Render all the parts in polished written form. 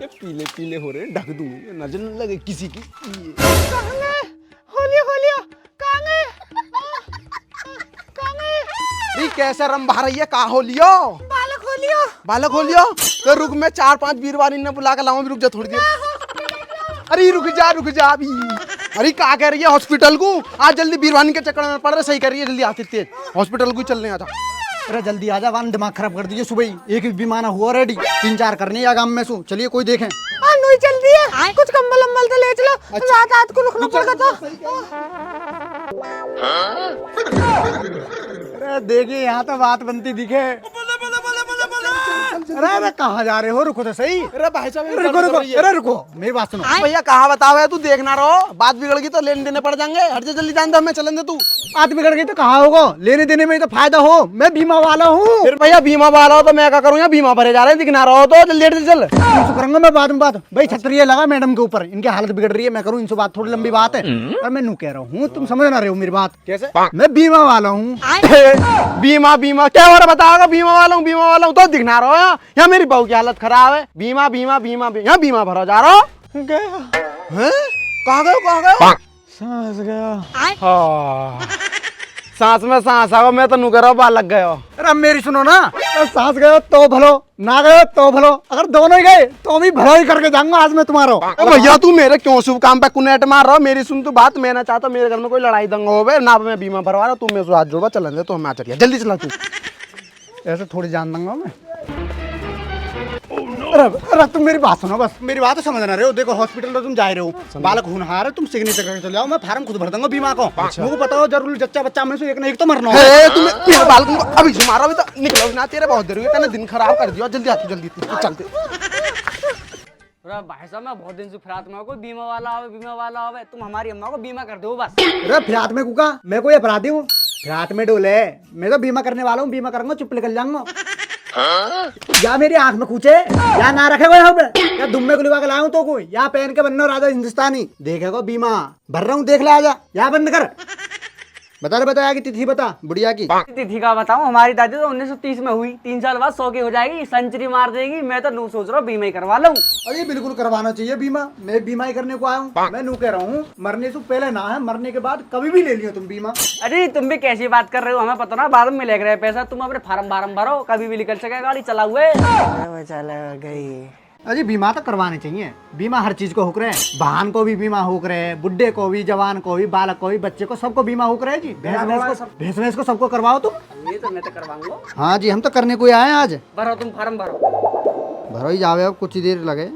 ये पीले पीले हो रहे, ढक दूं नजर न लगे किसी की। कैसे रम बहा रही है? कहा हो लियो? बालक हो लियो। तो रुक, मैं 4-5 बीरवानी ने बुला के लाऊं। रुक जा थोड़ी देर। अरे रुक जा अभी। अरे कहा कह रही है? हॉस्पिटल को आज जल्दी, बीरवानी के चक्कर में पड़ रहे। सही कर रही है, जल्दी आते तेज हॉस्पिटल को चलने आ जा। अरे जल्दी आजा, वान दिमाग खराब कर दीजिए। सुबह ही एक विमान हुआ रेडी, 3-4 करने या गांव में सु। चलिए कोई देखें। नहीं चलती है, कुछ कंबल अम्बल तो ले चलो। अच्छा। रात को रुकना पड़ेगा तो। अरे देखिए, यहाँ तो बात बनती दिखे। अरे कहाँ जा रहे हो? रुको तो सही। अरे भाई साहब रुको। अरे रुको, मेरी बात सुनो। भैया कहा बताओ, तू देखना रहो, बात बिगड़ गई तो लेने देने पड़ जाएंगे। हट जा जल्दी, जान दो, हमें चलन दे। तू बात बिगड़ गई तो कहाँ होगा? लेने देने में तो फायदा हो। मैं बीमा वाला हूँ। फिर भैया बीमा वाला हो तो मैं क्या करूँ? यहाँ बीमा भरे जा रहे हैं, दिखना रहो तो जल्दी चल। करूंगा मैं बाद में बात। भाई छतरिया लगा मैडम के ऊपर, इनकी हालत बिगड़ रही है। मैं करूँ इनसे बात? थोड़ी लंबी बात है। और मैं नू कह रहा हूँ, तुम समझ ना रहे हो मेरी बात। कैसे? मैं बीमा वाला हूँ। बीमा क्या हो रहा बताओगा? बीमा वाला हूँ तो दिखना रहो। यहाँ मेरी बहू की हालत खराब है। बीमा यहाँ बीमा भरा जा रहा हो। कहाँ गए? सांस गया। सांस में सांस आओ, मैं तो नु कह बाल लग गए। अरे मेरी सुनो ना, सांस गया तो भलो, ना गया तो भलो। अगर दोनों ही गए तो भी भलो ही करके जाऊंगा आज मैं तुम्हारा। भैया तू मेरे क्यों शुभ काम पे कुनेट मार रहा हो? मेरी सुन तू बात। मैं ना चाहता मेरे घर में कोई लड़ाई दंगा हो ना। मैं बीमा भरवा रहा, तू मेरे से हाथ जोड़वा, चलन दे तो हम आ चलिए। जल्दी चला तू। ऐसे थोड़ी जान दूंगा मैं। अरे तुम मेरी बात सुनो, बस मेरी बात तो समझ ना रहे हो। देखो हॉस्पिटल में तुम जा रहे हो, बालक होनहार है, तुम सिग्नेचर करके चले जाओ। मैं फार्म खुद भर दूंगा बीमा को। मुझे बताओ जरूर जच्चा बच्चा में से एक ना एक तो मरना है। तुम मेरे बालक को अभी से मारो, अभी तो निकलो ना। तेरे बहुत देर हुई, तूने दिन खराब कर दिया। जल्दी आती, जल्दी चलते। भाई साहब मैं बहुत दिन से फिरात में कोई बीमा वाला आवे। तुम हमारी अम्मा को बीमा कर दो बस। अरे फिरात में कुका, मैं कोई अपराधी हूँ? फिरात में डोले, मैं तो बीमा करने वाला हूँ। बीमा करूंगा, चुप निकल जाऊंगा। या मेरी आंख में कूचे, या ना रखे हुए यहाँ पे, या दुम में गुलिवा के लाऊं तो कोई, या पहन के बनना राजा हिंदुस्तानी। देखेगा बीमा भर रहा हूँ, देख ले आजा। या बंद कर। बताया कि तिथि बता बुढ़िया की। तिथि का बताऊं? हमारी दादी तो 1930 में हुई। 3 साल बाद 100 की हो जाएगी, सेंचुरी मार देगी। मैं तो नू सोच रहा हूँ बीमा ही करवा लूं। अरे बिल्कुल करवाना चाहिए बीमा। मैं बीमा ही करने को आया हूँ। मैं नू कह रहा हूँ, मरने से पहले ना है, मरने के बाद कभी भी ले लियो तुम बीमा। अरे तुम भी कैसी बात कर रहे हो? हमें पता ना, बाद में मिलेगा रहे पैसा। तुम अपने फार्म भरो, कभी भी निकल सके गाड़ी चला हुए। चला गई। अरे बीमा तो करवाने चाहिए। बीमा हर चीज को हुक रहे हैं। वाहन को भी बीमा हुक रहे हैं, बुढ़े को भी, जवान को भी, बालक को भी, बच्चे को, सबको बीमा हुक रहे हैं जी। भैंस को सबको करवाओ तुम। ये तो मैं तो करवाऊंगा। हाँ जी, हम तो करने को आए हैं आज। भरो तुम फार्म भरो ही जावे, अब कुछ ही देर लगे।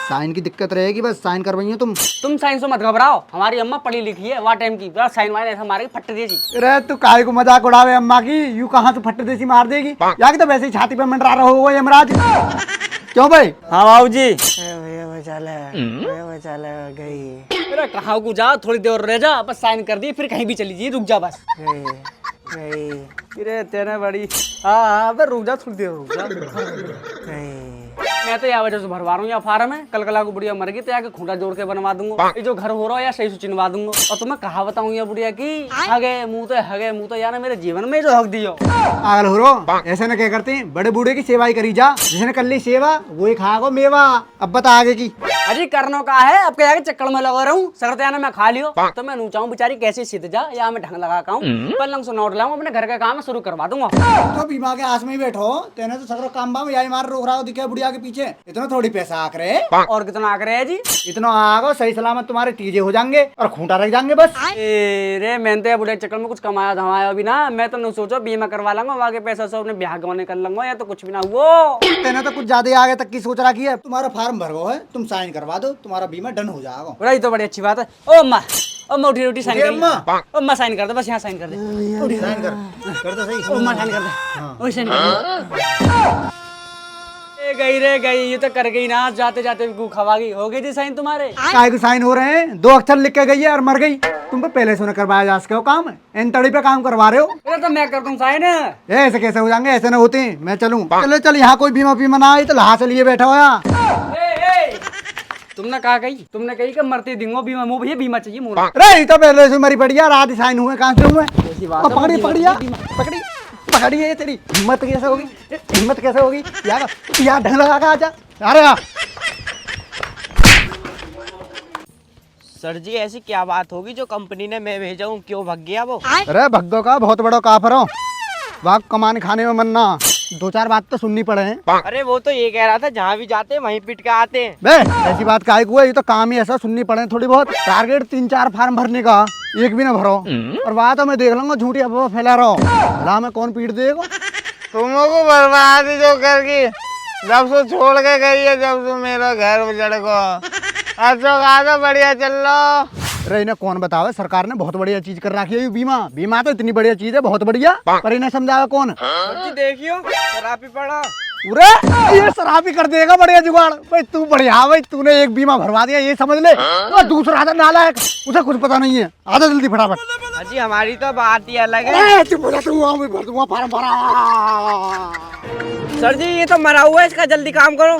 साइन की दिक्कत रहेगी, बस साइन करवाइए तुम साइन से मत घबराओ। हमारी अम्मा पढ़ी लिखी है, वाह टाइम की। साइन वाइन ऐसा मारेगी फट देगी। अरे तू काहे को मजाक उड़ावे अम्मा की? यूं कहाँ तू फट देसी मार देगी? या कि तो वैसे ही छाती पे मंडरा रहा होगा यमराज। क्यों भाई? हाँ बाबू जी। गई। अरे कहाँ को जा, थोड़ी देर रह जा, बस साइन कर दी, फिर कहीं भी चली जी। रुक जा बस। अरे तेरे बड़ी। हाँ रुक जा, थोड़ी देर रुक जा। मैं तो यहाँ वजह से भरवा रहा हूँ यहाँ फार्म है। कल को बुढ़िया मर गई तो यहाँ खूंटा जोड़ के बनवा दूंगा। ये जो घर हो रहा है या सही से चिनवा दूंगा। और तुम्हें कहा बताऊँ ये बुढ़िया की हगे मुँह तो यार मेरे जीवन में जो हक दियो। पागल हो रो, ऐसे न क्या करते? बड़े बूढ़े की सेवा ही करी जा। जिसने कर ली सेवा वही खाओ मेवा। अब बता आगे की। अरे करनो का है, अब क्या चक्कर में लगा रहा हूँ। सरते मैं खा लियो तो मैं नूचाऊँ बेचारी कैसे सीध जा, या मैं ढंग लगा हूँ। पलंग से नोट लाऊं, अपने घर का काम शुरू करवा दूंगा। तो बीमा के आस में ही बैठो, तेने तो सगरो काम बाम यही मार रोक रहा हो। दिखे बुढ़िया के पीछे इतना थोड़ी पैसा आक रहे। और कितना आक रहे है जी? इतना आगो सही सलामत तुम्हारे तीजे हो जाएंगे और खूंटा रख जाएंगे बस। रे मैंने तो बुढ़े चक्कर में कुछ कमाया धमाया अभी ना। मैं तो सोचो बीमा करवा लूंगा, आगे पैसा सब अपने ब्याह गवाने कर लूंगा, या तो कुछ भी ना हुआ। तेने तो कुछ ज्यादा आगे तक की सोच रखी है। तुम्हारा फार्म भरवा है, तुम साइन करवा दो, तुम्हारा बीमा डन हो जाएगा। ये तो बड़ी अच्छी बात है। ओ अम्मा उठी साइन कर। अम्मा साइन कर दे, बस यहाँ साइन कर दे। साइन कर दो सही। अम्मा साइन कर दे, साइन कर दे। गई ये तो कर गई ना, जाते जाते भी खवा गई। हो गई थी साइन तुम्हारे? काय के साइन हो रहे हैं? 2 अक्षर लिख के गई है और मर गई। तुम पे पहले से न करवाया जा सके काम है, इन तड़ी पे काम करवा रहे हो। अरे तो मैं कर दूं साइन। ऐसे कैसे हो जाएंगे? ऐसे न होते हैं। मैं चलूं? चल यहाँ कोई बीमा बीमा ना आई तो लहा से लिए बैठा हो यहाँ। तुमने कहा कही? तुमने कही कि मरते दिंगो बीमा मुँह भैया बीमा चाहिए मुँह। अरे तो पहले से मरी पड़ी यार, आधी साइन हुए कहाँ से हुए? पकड़ी पकड़ी है तेरी हिम्मत कैसे होगी? हिम्मत कैसे होगी? यार ढंग लगा के आजा। अरे यार सर जी ऐसी क्या बात होगी जो कंपनी ने मैं भेजा हूँ क्यों भाग गया वो? अरे भग्गो का बहुत बड़ा काफर हो, वहाँ कमाने खाने में मनना, 2-4 बात तो सुननी पड़े हैं। अरे वो तो ये कह रहा था जहाँ भी जाते हैं वहीं पिट के आते हैं। बे ऐसी बात काहे को है? ये तो काम ही ऐसा सुननी पड़े थोड़ी बहुत। टारगेट 3-4 फार्म भरने का, एक भी ना भरो और बात तो मैं देख लूंगा, झूठी अफवाह फैला रहा हूँ, भला मैं कौन पीट देगा? तुमको बर्बाद जो करके जब से छोड़ के गई है, जब से मेरा घर उजड़ को अच्छा बढ़िया चल लो। अरे इन्हें कौन बतावे? सरकार ने बहुत बढ़िया चीज कर रखी है ये बीमा। बीमा तो इतनी बढ़िया चीज है, बहुत बढ़िया, पर इन्हें समझावे कौन? सर जी देखियो शराब ही पड़ा। अरे ये शराबी कर देगा बढ़िया जुगाड़। भाई तू बढ़िया, भाई तूने एक बीमा भरवा दिया ये समझ ले, तो दूसरा आधा नालायक, उसे कुछ पता नहीं है। आधा जल्दी फटाफट। सर जी हमारी तो बात ही अलग है। चुप हो जा तू, मैं भर दूंगा फार्म भरा। सर जी ये तो मरा हुआ है, इसका जल्दी काम करो।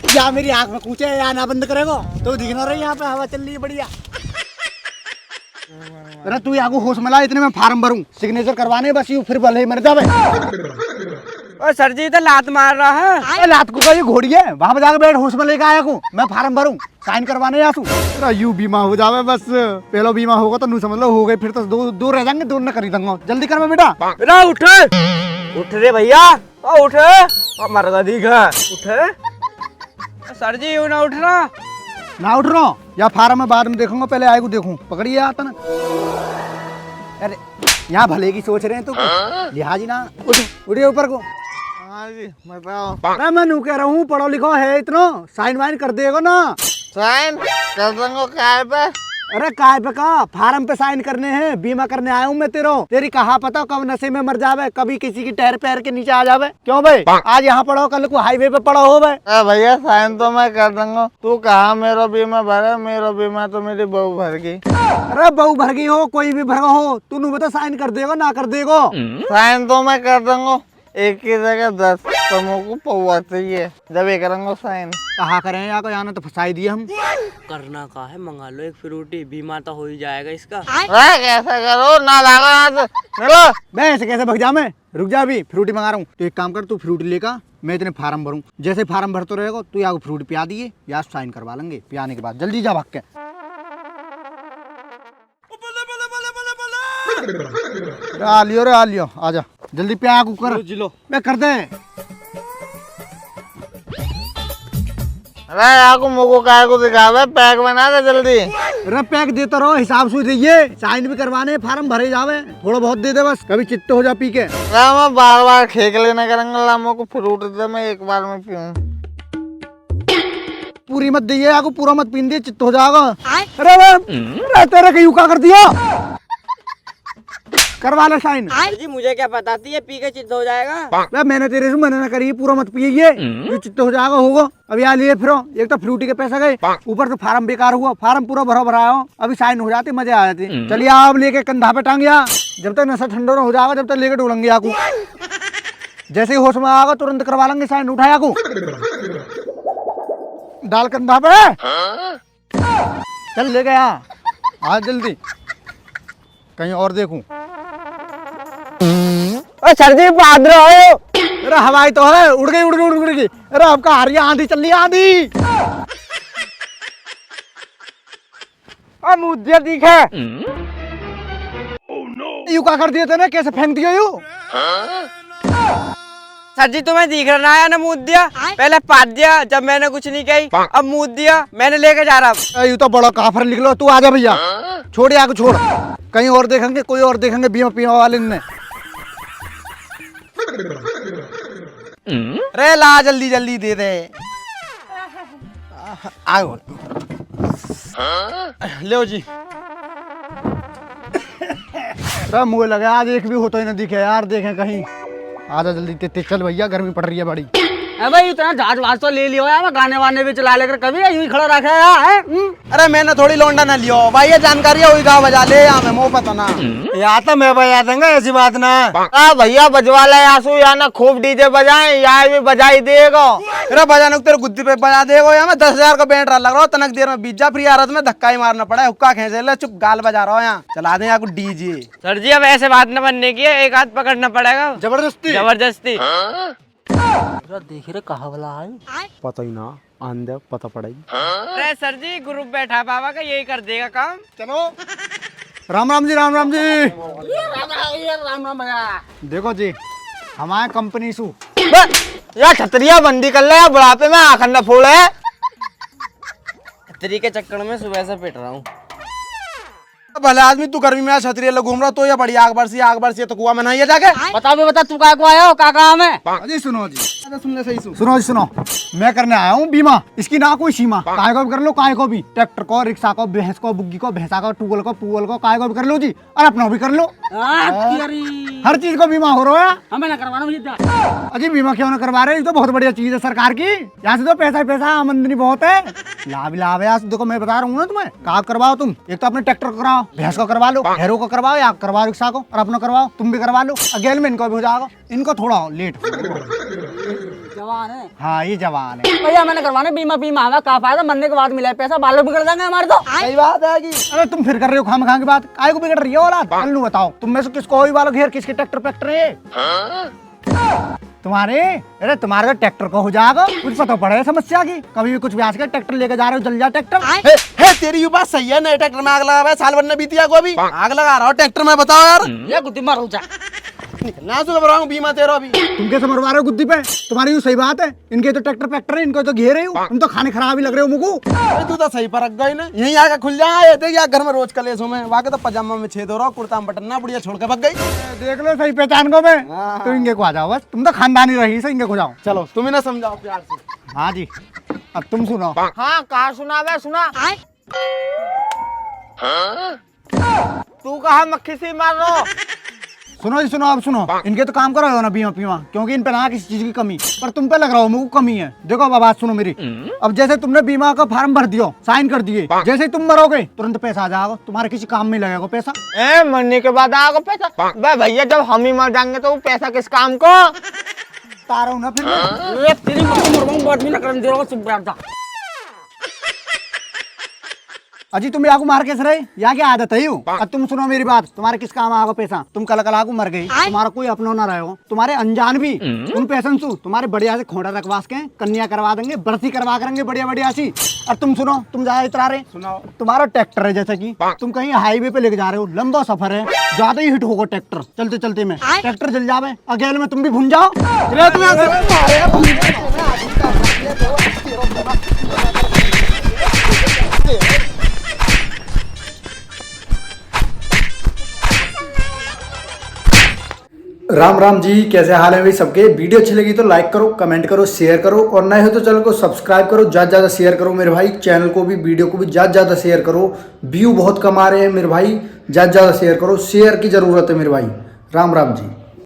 या मेरी आंख में कूचे या ना बंद करेगा तो दिखना रही, यहाँ पे हवा चल रही है बढ़िया। अरे तू यहाँ को होश मिला, इतने में फार्म भरूं, सिग्नेचर करवाने बस यूं, फिर भले ही मर जावे। और सर जी तो लात मार रहा है। लात को का ये घोड़ी है, वहां पे जाके बैठ, होश में लेके आया को मैं फार्म भरूं, साइन करवाने आसू। तेरा यू बीमा हो जावे बस, पहला बीमा होगा तो नू समझ लो हो गए, फिर तो दो रह जाएंगे, दो न करी दूंगा। जल्दी कर मैं बेटा। बेटा उठ उठ रे भैया, उठ मर गा दीघा उठ। सर जी यूं ना उठना। ना उठ रहा हूँ या फार्म में बाद में देखूंगा, पहले आए को देखूं। पकड़िए आता ना। अरे यहाँ भले की सोच रहे हैं तो लिहाजी ना, उठिए ऊपर को। हाँ जी बताओ। अरे मैं नू कह रहा हूँ, पढ़ो लिखो है इतना, साइन वाइन कर देगा ना? साइन कर दूंगा काय पे? अरे काय पे का, फार्म पे साइन करने हैं, बीमा करने आया हूँ मैं तेरी कहा पता कब नशे में मर जावे, कभी किसी की टायर पैर के नीचे आ जावे। क्यों भाई? आज यहाँ पढ़ो, कल को हाईवे पे पढ़ो हो भाई। भैया साइन तो मैं कर दूंगा, तू कहा मेरा बीमा भरा? मेरा बीमा तो मेरी बहू भर गई। अरे बहू भर गई हो, कोई भी भर हो, तू नू बता साइन कर देगा ना कर देगा? साइन तो मैं कर दूंगा, एक की जगह 10 को पौवा चाहिए, जब ये करूंगा साइन। कहा करें या को, यहाँ तो फंसाई दिए हम। करना का है, मंगा लो एक फ्रूटी, बीमा तो हो ही जाएगा इसका। कैसा करो ना लागा यहाँ से, चलो। मैं ऐसे कैसे भग जा? मैं रुक जा, अभी फ्रूटी मंगा रहा हूँ। तो एक काम कर, तू फ्रूटी लेकर, मैं इतने फार्म भरूँ, जैसे फार्म भरते रहेगा तू यहाँ फ्रूट पिया दिए या साइन करवा लेंगे, पियाने के बाद जल्दी जा भाग के। आ लियो आजा जल्दी पिया कुकर मैं कर दे। अरे आपको मुझको काय को दिखावे, पैक बना दे जल्दी। अरे पैक देता रहो, हिसाब से दीजिए, साइन भी करवाने, फार्म भरे जावे, थोड़ा बहुत दे दे बस, कभी चित्त हो जा पी के। मैं बार बार खेक लेना करेंगे, लामो को फ्रूट दे, मैं एक बार में पीऊं। पूरी मत दीजिए, आपको पूरा मत पीन दिए, चित्त हो जाएगा। अरे तेरे कहीं का कर दिया, करवा ले साइन। जी मुझे क्या पता थी ये पी के चित्त हो जाएगा। मैंने तेरे से मना ना करी, पूरा मत पिए, ये चित्त हो जाएगा होगा। अभी आ लिए फिर, एक तो फ्रूटी के पैसे गए, ऊपर से फार्म बेकार हुआ, फार्म पूरा भराया हो, अभी साइन हो जाते मजे आ जाते। चलिए आप लेके कंधा पे टांगिया, जब तक नशा ठंडा ना हो जाएगा जब तक लेके डोलेंगे आपको। जैसे ही होश में आएगा तुरंत करवा लेंगे साइन, उठाया को डाल कंधा पे, चल ले गया। आज जल्दी कहीं और देखूं। सर जी पादर हो। अरे हवाई तो है, उड़ गई। अरे आपका हारिया आंधी चल रही है, आंधी। मुझे दिखा यू क्या कर दिए थे ना, कैसे फेंक दिया यू? सर जी तुम्हें दिख रहा है ना, मुँह दिया, पहले पाद दिया जब मैंने कुछ नहीं कही, अब मुँह दिया, मैंने लेके जा रहा। यू तो बड़ा काफर निकलो, तू आजा भैया, छोड़ आगे छोड़, कहीं और देखेंगे, कोई और देखेंगे बीमा पीमा वाले ने। अरे ला जल्दी दे दे। आओ लो जी। अरे मुझे लगा आज एक भी होता ही ना दिखे यार, देखें कहीं। आजा जल्दी, चल भैया, गर्मी पड़ रही है बड़ी। भाई इतना जहाज वाज तो ले लियो यार, मैं गाने वाने भी चला लेकर कभी यूं ही खड़ा रखा है यार, हैं? अरे मैंने थोड़ी लौंडा ना लियो भाई, ये जानकारी है वही गा बजा ले यहाँ में मुँह पता ना। या तो मैं बजा दूंगा, ऐसी बात ना। भैया बजवा ले आंसू, या ना खूब डीजे बजाए, या भी बजा ही देगा। अरे बजाने को तेरे गुद्दी पे बजा देगो, यहाँ में 10,000 का बैंड लग रहा हो, तनक देर में बीजा फ्री आरत में धक्का ही मारना पड़ा है, हुक्का खेचे ले, चुप गाल बजा रहा हो यहाँ, चला दे यहाँ को डीजे। सर जी अब ऐसे बात न बनने की है, एक हाथ पकड़ना पड़ेगा जबरदस्ती जबरदस्ती। देख रे कहा वाला है, पता ही ना आंधे पता पड़ेगी। अरे सर जी ग्रुप बैठा बाबा का, यही कर देगा काम। चलो राम राम जी, राम राम जी। राम राम भैया। देखो जी हमारे कंपनी सु या छतरिया बंदी कर ले, बुढ़ापे में आखन न फोड़े। छतरी के चक्कर में सुबह से पिट रहा हूँ। भले आदमी तू गर्मी में छतरी ले घूम रहा तो, या बड़ी आग बरसी तो कुआं में नहीं है जाके। बता भी बता, तू काय को आया हो, का काम है? जी सुनो जी, सुनने सही सुनो जी, सुनो मैं करने आया हूँ बीमा, इसकी ना कोई सीमा, काय को भी कर लो, काय को भी, ट्रैक्टर को, रिक्शा को, भैंस को, बुग्गी को, भैंसा को, टूगल को, पुअल को, काय को भी कर लो जी, और अपना भी कर लो। हर चीज को बीमा हो रहा है। हमें ना करवाना मुझे। अजी बीमा क्यों ना करवा रहे, ये तो बहुत बढ़िया चीज है सरकार की, यहाँ से तो पैसा ही पैसा, आमदनी बहुत है, लाभ है। देखो मैं बता रहा हूँ ना तुम्हें, का करवाओ तुम, एक तो अपने ट्रैक्टर कराओ, भैंस को करवा लो, हैरो को करवाओ, या करवाओ रिक्शा को, और अपना करवाओ, तुम भी करवा लो, अगेल में इनको भी हो जाएगा, इनको थोड़ा लेट। जवान है। हाँ ये जवान है भैया मैंने करवाना बीमा, बीमा हमें का फायदा, मरने के बाद मिला है पैसा, बालों बिगड़ जाएंगे हमारे तो। सही बात है कि अरे तुम फिर कर रहे हो खाम खा की बात, काय को बिगड़ रही है औलाद, कल बताओ तुम में से किसको ही वालों घेर, किसके ट्रैक्टर है तुम्हारे? अरे तुम्हारे तो ट्रैक्टर को हो जाएगा, कुछ पता पड़े समस्या की, कभी भी कुछ भी के ट्रैक्टर लेके जा रहे हो, जल जा ट्रैक्टर। हे तेरी ये बात सही है, नए ट्रैक्टर में आग लगा हुआ है, साल भर ने बीतिया को अभी आग लगा रहा हो ट्रैक्टर में, बताओ यार। ये गुद्दी मारो जा, निकलना सुबह रहा हूँ बीमा तेरा अभी। तुम कैसे मरवा रहे हो गुद्दी पे, तुम्हारी यूँ सही बात है, इनके तो ट्रैक्टर है, इनको तो घेर रहे हो, तुम तो खाने खराब ही लग रहे हो मुझको। अरे तू तो सही परख गई ना, यहीं आके खुल जाए, देख यार घर में रोज कलेश हूँ मैं, वाके तो पजामा में छेद हो रहा, कुर्ता में बटन ना बुढ़िया छोड़ के भग गई। देख लो सही पहचान को मैं, तो इनके को आ जाओ बस, तुम तो खानदानी रही से, इनके को जाओ। चलो तुम ही ना समझाओ प्यार से। हाँ जी अब तुम सुनो। हाँ कहा सुना मैं सुना। तू कहा मक्खी सी मारो। सुनो जी सुनो, अब सुनो, इनके तो काम करो ना बीमा पीमा, क्योंकि इन पे ना किसी चीज की कमी, पर तुम पे लग रहा हो मुझको कमी है। देखो अब बात सुनो मेरी, अब जैसे तुमने बीमा का फॉर्म भर दियो, साइन कर दिए, जैसे ही तुम मरोगे तुरंत पैसा आ जाएगा, तुम्हारे किसी काम में लगेगा पैसा। मरने के बाद आएगा पैसा? भैया जब हम ही मर जाएंगे तो वो पैसा किस काम को? तारा हूं ना फिर मैं। ये तेरी मरवाऊं, बात भी ना करने दे रहा हूं, चुप बैठ जा। अजी तुम याकू मार कैसे रहे, या क्या आदत है यू? अब तुम सुनो मेरी बात, तुम्हारे किस काम आएगा पैसा, तुम कल आगू मर गई, तुम्हारा कोई अपना ना रहे हो, तुम्हारे अनजान भी उन पैसन सु तुम्हारे बढ़िया से खोड़ा रखवा के कन्या करवा देंगे, बरसी करवा करेंगे बढ़िया बढ़िया सी। और तुम सुनो, तुम ज्यादा इतरा रहे, सुनाओ, तुम्हारा ट्रैक्टर है, जैसे कि तुम कहीं हाईवे पे लेके जा रहे हो, लंबा सफर है, ज्यादा ही हिट होगा ट्रैक्टर, चलते चलते में ट्रैक्टर जल जावे, अकेले में तुम भी भून जाओ। राम राम जी, कैसे हाल है भाई सबके। वीडियो अच्छी लगी तो लाइक करो, कमेंट करो, शेयर करो, और नए हो तो चैनल को सब्सक्राइब करो, ज़्यादा शेयर करो मेरे भाई, चैनल को भी वीडियो को भी ज़्यादा शेयर करो, व्यू बहुत कम आ रहे हैं मेरे भाई, ज़्यादा शेयर करो, शेयर की ज़रूरत है मेरे भाई। राम राम जी।